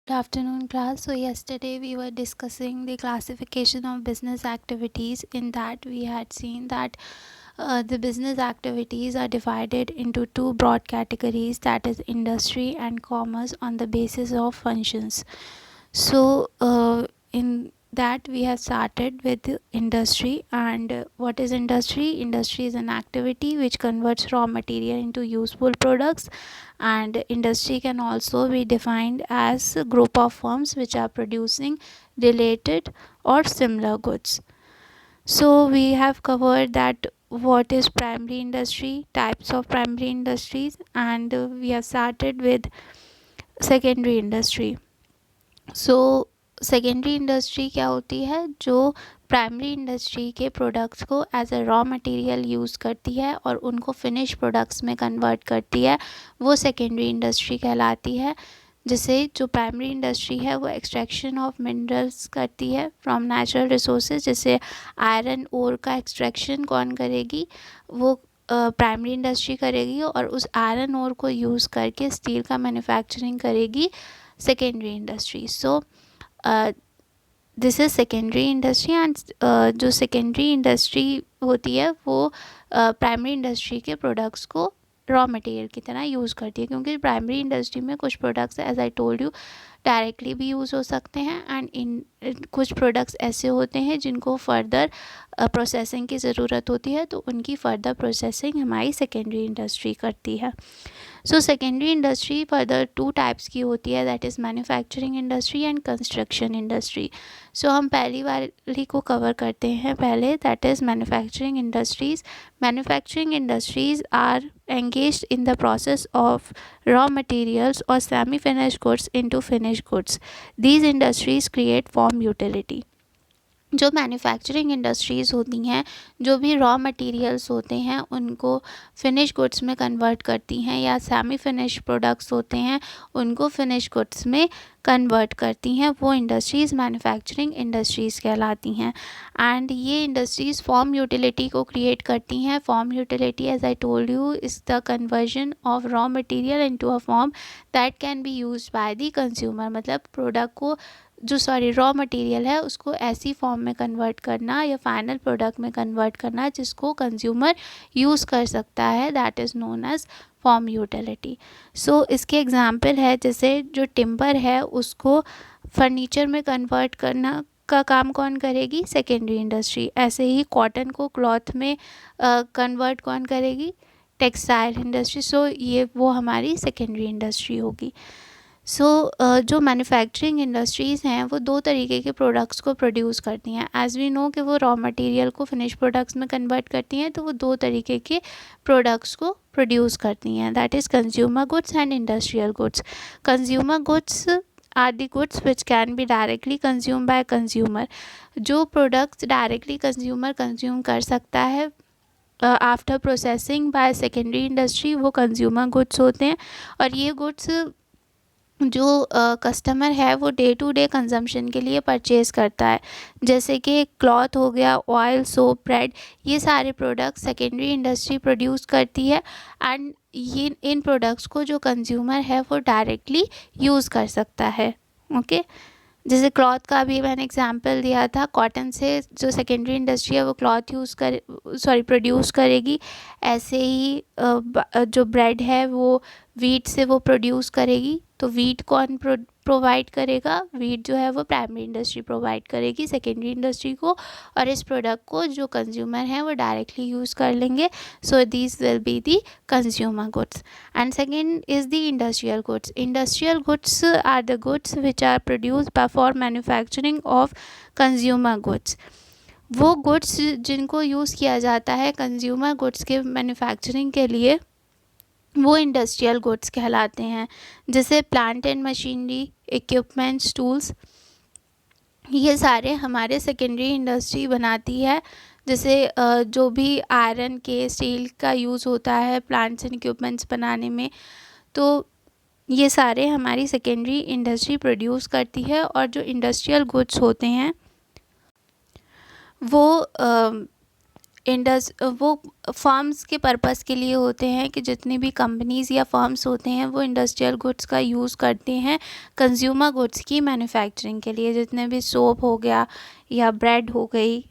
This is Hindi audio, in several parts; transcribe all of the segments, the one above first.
Good afternoon, class. So yesterday we were discussing the classification of business activities. In that we had seen that the business activities are divided into two broad categories, that is industry and commerce, on the basis of functions. So in that we have started with industry. And what is industry? Industry is an activity which converts raw material into useful products, and industry can also be defined as a group of firms which are producing related or similar goods. So we have covered that what is primary industry, types of primary industries, and we have started with secondary industry. So secondary industry क्या होती है? जो प्राइमरी इंडस्ट्री के प्रोडक्ट्स को as a raw material use करती है और उनको फिनिश प्रोडक्ट्स में कन्वर्ट करती है, वो सेकेंडरी इंडस्ट्री कहलाती है. जैसे जो प्राइमरी इंडस्ट्री है वो एक्सट्रैक्शन ऑफ मिनरल्स करती है फ्रॉम नेचुरल रिसोर्सेज. जैसे आयरन ओर का एक्सट्रैक्शन कौन करेगी? वो प्राइमरी इंडस्ट्री करेगी, और उस आयरन ओर को यूज़ करके स्टील का मैन्युफैक्चरिंग करेगी secondary industry. So this is secondary industry. And जो सेकेंडरी इंडस्ट्री होती है वो प्राइमरी इंडस्ट्री के प्रोडक्ट्स को रॉ मटेरियल की तरह यूज़ करती है, क्योंकि प्राइमरी इंडस्ट्री में कुछ products as I told you directly भी यूज़ हो सकते हैं, एंड इन कुछ प्रोडक्ट्स ऐसे होते हैं जिनको फर्दर प्रोसेसिंग की ज़रूरत होती है, तो उनकी फ़र्दर प्रोसेसिंग हमारी सेकेंडरी इंडस्ट्री करती है. So secondary industry further two types की होती है, that is manufacturing industry and construction industry. So हम पहली वाली को कवर करते हैं पहले, that is manufacturing industries. Manufacturing industries are engaged in the process of raw materials or semi-finished goods into finished goods. These industries create form utility. जो मैन्युफैक्चरिंग इंडस्ट्रीज़ होती हैं, जो भी रॉ मटेरियल्स होते हैं उनको फिनिश गुड्स में कन्वर्ट करती हैं, या सेमी फिनिश प्रोडक्ट्स होते हैं उनको फिनिश गुड्स में कन्वर्ट करती हैं, वो इंडस्ट्रीज़ मैन्युफैक्चरिंग इंडस्ट्रीज़ कहलाती हैं. एंड ये इंडस्ट्रीज़ फॉर्म यूटिलिटी को क्रिएट करती हैं. Form utility, as I told you, is the conversion of raw material into a form that can be used by the consumer. मतलब प्रोडक्ट को रॉ मटेरियल है उसको ऐसी फॉर्म में कन्वर्ट करना या फाइनल प्रोडक्ट में कन्वर्ट करना जिसको कंज्यूमर यूज़ कर सकता है, that is known as form utility. So इसके एग्जांपल है, जैसे जो टिम्बर है उसको फर्नीचर में कन्वर्ट करना का काम कौन करेगी? Secondary industry. ऐसे ही कॉटन को क्लॉथ में कन्वर्ट कौन करेगी? Textile industry. सो ये वो हमारी सेकेंडरी इंडस्ट्री होगी. सो जो मैन्युफैक्चरिंग इंडस्ट्रीज़ हैं वो दो तरीके के प्रोडक्ट्स को प्रोड्यूस करती हैं. एज़ वी नो कि वो रॉ मटेरियल को फिनिश प्रोडक्ट्स में कन्वर्ट करती हैं, तो वो दो तरीके के प्रोडक्ट्स को प्रोड्यूस करती हैं, that is consumer goods and industrial goods. Consumer goods are the goods which can be directly consume by consumer. जो प्रोडक्ट्स डायरेक्टली कंज्यूमर कंज्यूम कर सकता है after processing by secondary industry, वो कंज्यूमर गुड्स होते हैं. और ये गुड्स जो कस्टमर है वो डे टू डे कंजम्पशन के लिए परचेज़ करता है, जैसे कि क्लॉथ हो गया, ऑयल, सोप, ब्रेड, ये सारे प्रोडक्ट्स सेकेंडरी इंडस्ट्री प्रोड्यूस करती है. एंड ये इन प्रोडक्ट्स को जो कंज्यूमर है वो डायरेक्टली यूज़ कर सकता है. ओके जैसे क्लॉथ का भी मैंने एग्जांपल दिया था, कॉटन से जो सेकेंडरी इंडस्ट्री है वो क्लॉथ प्रोड्यूस करेगी. ऐसे ही जो ब्रेड है वो वीट से वो प्रोड्यूस करेगी. तो वीट कौन प्रोवाइड करेगा? वीट जो है वो प्राइमरी इंडस्ट्री प्रोवाइड करेगी सेकेंडरी इंडस्ट्री को, और इस प्रोडक्ट को जो कंज्यूमर हैं वो डायरेक्टली यूज़ कर लेंगे. So these will be the consumer goods. And second is the industrial goods. Industrial goods are the goods which are produced by for manufacturing of consumer goods. वो गुड्स जिनको यूज़ किया जाता है कंज्यूमर गुड्स के मैन्युफैक्चरिंग के लिए, वो इंडस्ट्रियल गुड्स कहलाते हैं. जैसे plant and machinery, equipments, tools, ये सारे हमारे सेकेंडरी इंडस्ट्री बनाती है. जैसे जो भी आयरन के, स्टील का यूज़ होता है प्लांट्स एंड इक्विपमेंट्स बनाने में, तो ये सारे हमारी सेकेंडरी इंडस्ट्री प्रोड्यूस करती है. और जो इंडस्ट्रियल गुड्स होते हैं वो वो फर्म्स के पर्पस के लिए होते हैं कि जितनी भी कंपनीज़ या फर्म्स होते हैं वो इंडस्ट्रियल गुड्स का यूज़ करते हैं कंज्यूमर गुड्स की मैन्युफैक्चरिंग के लिए। जितने भी सोप हो गया या ब्रेड हो गई,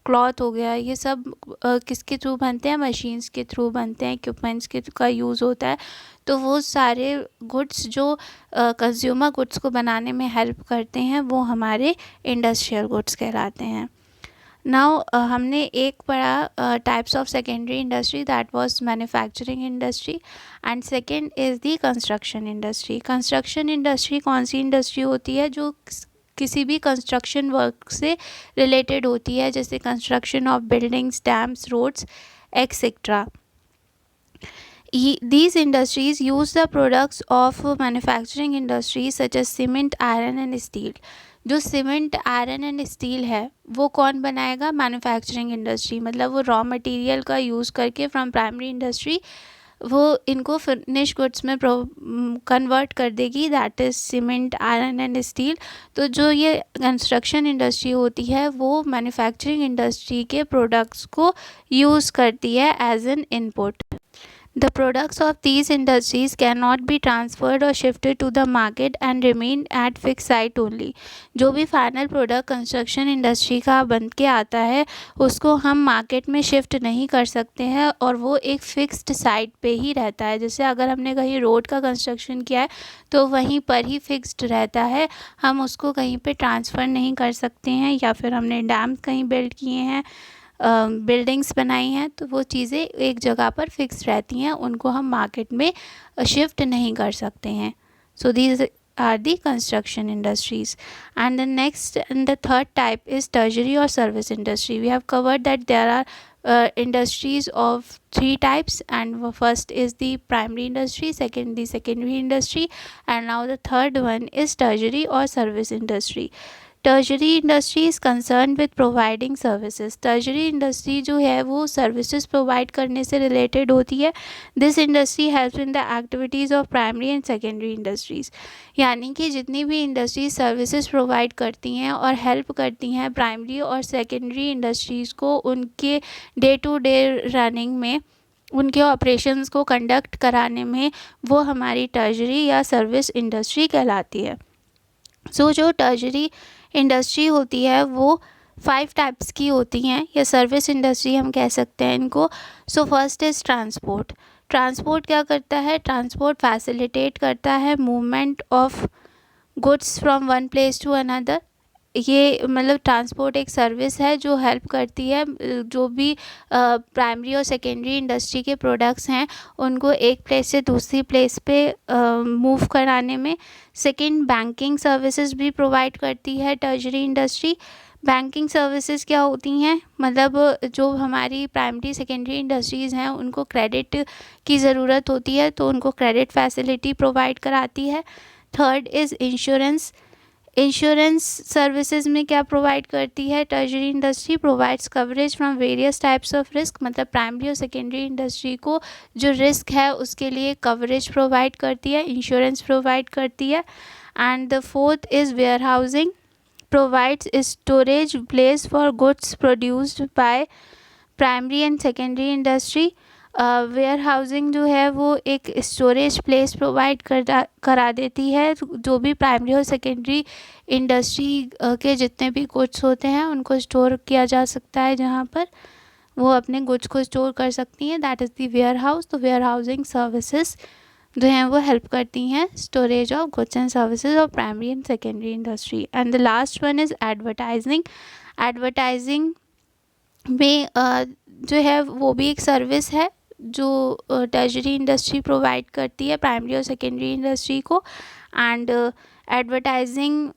क्लॉथ हो गया, ये सब किसके थ्रू बनते हैं? मशीन्स के थ्रू बनते हैं, इक्विपमेंट्स के का यूज़ होता है। तो वो सारे गुड्स जो कंज्यूमर गुड्स को बनाने में हेल्प करते हैं वो हमारे इंडस्ट्रियल गुड्स कहलाते हैं। नाउ हमने एक पढ़ा types of secondary industry, that was manufacturing industry, and second is the construction industry. Construction industry कौन सी इंडस्ट्री होती है? जो किसी भी कंस्ट्रक्शन वर्क से रिलेटेड होती है, जैसे construction of buildings, dams, roads etcetera. These industries use the products of manufacturing industries such as cement, iron and steel. जो सीमेंट, आयरन एंड स्टील है वो कौन बनाएगा? Manufacturing industry. मतलब वो रॉ मटेरियल का यूज़ करके फ्रॉम प्राइमरी इंडस्ट्री वो इनको फिनिश गुड्स में कन्वर्ट कर देगी, that is cement, iron and steel. तो जो ये कंस्ट्रक्शन इंडस्ट्री होती है वो मैन्युफैक्चरिंग इंडस्ट्री के प्रोडक्ट्स को यूज़ करती है as an input. The products of these industries cannot be transferred or shifted to the market and remain at fixed site only. जो भी फाइनल प्रोडक्ट कंस्ट्रक्शन इंडस्ट्री का बन के आता है उसको हम मार्केट में शिफ्ट नहीं कर सकते हैं और वो एक फिक्स्ड साइट पे ही रहता है। जैसे अगर हमने कहीं रोड का कंस्ट्रक्शन किया है तो वहीं पर ही फिक्स्ड रहता है, हम उसको कहीं पे ट्रांसफ़र नहीं कर सकते हैं। या फिर हमने डैम कहीं बिल्ड किए हैं, बिल्डिंग्स बनाई हैं, तो वो चीज़ें एक जगह पर फिक्स रहती हैं, उनको हम मार्केट में शिफ्ट नहीं कर सकते हैं। So these are the construction industries. And the next and the third type is tertiary और service industry. We have covered that there are industries of three types, and first is the primary industry, second the secondary industry, and now the third one is tertiary or service industry. Tertiary industry is concern with providing services. Tertiary industry जो है वो सर्विसेज प्रोवाइड करने से रिलेटेड होती है। This industry help in the activities of primary and secondary industries. यानी कि जितनी भी इंडस्ट्रीज सर्विसेज प्रोवाइड करती हैं और हेल्प करती हैं प्राइमरी और सेकेंडरी इंडस्ट्रीज़ को उनके डे टू डे रनिंग में, उनके ऑपरेशंस को कंडक्ट कराने में, वो हमारी टर्शरी या सर्विस इंडस्ट्री कहलाती है। सो जो टर्शरी इंडस्ट्री होती है वो 5 टाइप्स की होती हैं, या सर्विस इंडस्ट्री हम कह सकते हैं इनको। So first is transport. Transport क्या करता है? ट्रांसपोर्ट फैसिलिटेट करता है movement of goods from one place to another. ये मतलब ट्रांसपोर्ट एक सर्विस है जो हेल्प करती है जो भी प्राइमरी और सेकेंडरी इंडस्ट्री के प्रोडक्ट्स हैं उनको एक प्लेस से दूसरी प्लेस पे मूव कराने में। सेकंड, बैंकिंग सर्विसेज भी प्रोवाइड करती है टर्शरी इंडस्ट्री। बैंकिंग सर्विसेज क्या होती हैं? मतलब जो हमारी प्राइमरी सेकेंडरी इंडस्ट्रीज़ हैं उनको क्रेडिट की ज़रूरत होती है तो उनको क्रेडिट फैसिलिटी प्रोवाइड कराती है। Third is insurance. Insurance services में क्या प्रोवाइड करती है tertiary industry? Provides coverage from various types of risk. मतलब प्राइमरी और सेकेंडरी इंडस्ट्री को जो रिस्क है उसके लिए कवरेज प्रोवाइड करती है, इंश्योरेंस प्रोवाइड करती है। And the fourth is warehousing. Provides storage place for goods produced by primary and secondary industry. Warehousing जो है वो एक स्टोरेज प्लेस प्रोवाइड करा देती है। जो भी प्राइमरी और सेकेंडरी इंडस्ट्री के जितने भी गुड्स होते हैं उनको स्टोर किया जा सकता है, जहाँ पर वो अपने गुड्स को स्टोर कर सकती हैं, that is the warehouse. तो वेयर हाउसिंग सर्विसेज जो हैं वो हेल्प करती हैं storage of goods and services of primary and secondary industry. And the last one is advertising. Advertising में जो है वो भी एक सर्विस है जो टर्शरी इंडस्ट्री प्रोवाइड करती है प्राइमरी और सेकेंडरी इंडस्ट्री को। एंड एडवर्टाइजिंग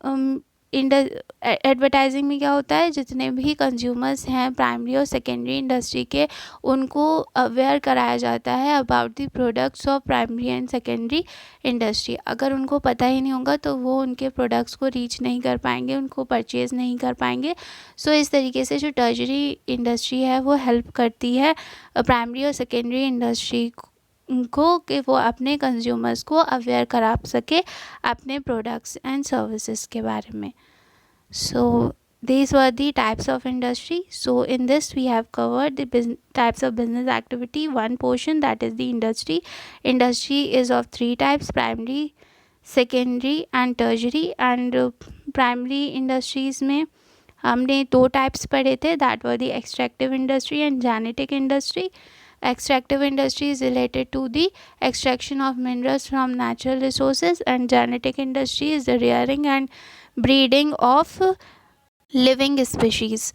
में क्या होता है? जितने भी कंज्यूमर्स हैं प्राइमरी और सेकेंडरी इंडस्ट्री के उनको अवेयर कराया जाता है about the products of primary and secondary industry. अगर उनको पता ही नहीं होगा तो वो उनके प्रोडक्ट्स को रीच नहीं कर पाएंगे, उनको परचेज़ नहीं कर पाएंगे। सो इस तरीके से जो टर्शरी इंडस्ट्री है वो हेल्प करती है प्राइमरी और सेकेंडरी इंडस्ट्री को कि वो अपने कंज्यूमर्स को अवेयर करा सके अपने प्रोडक्ट्स एंड सर्विसेज के बारे में। सो these were the types of industry. So in this we have covered the types of business activity, one portion, that is the industry. Industry is of three types: primary, secondary and tertiary. And primary industries में हमने दो टाइप्स पढ़े थे, that were the extractive industry and genetic industry. Extractive industry is related to the extraction of minerals from natural resources, and genetic industry is the rearing and breeding of living species.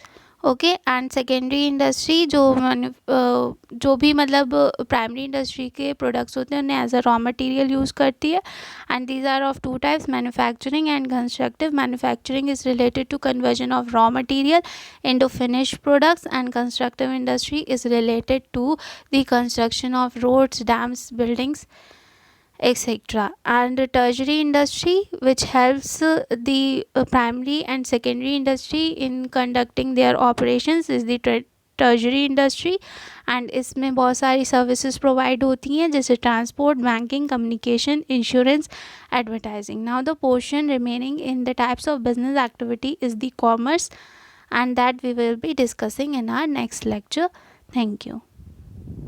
Okay. And secondary industry जो भी मतलब प्राइमरी इंडस्ट्री के प्रोडक्ट्स होते हैं उन्हें as a raw material use करती है. And these are of two types, manufacturing and constructive. Manufacturing is related to conversion of raw material into finished products, and constructive industry is related to the construction of roads, dams, buildings, etc. And tertiary industry, which helps the primary and secondary industry in conducting their operations, is the tertiary industry. And इसमें बहुत सारी सर्विसेज प्रोवाइड होती हैं, जैसे transport, banking, communication, insurance, advertising. Now the portion remaining in the types of business activity is the commerce, and that we will be discussing in our next lecture. Thank you.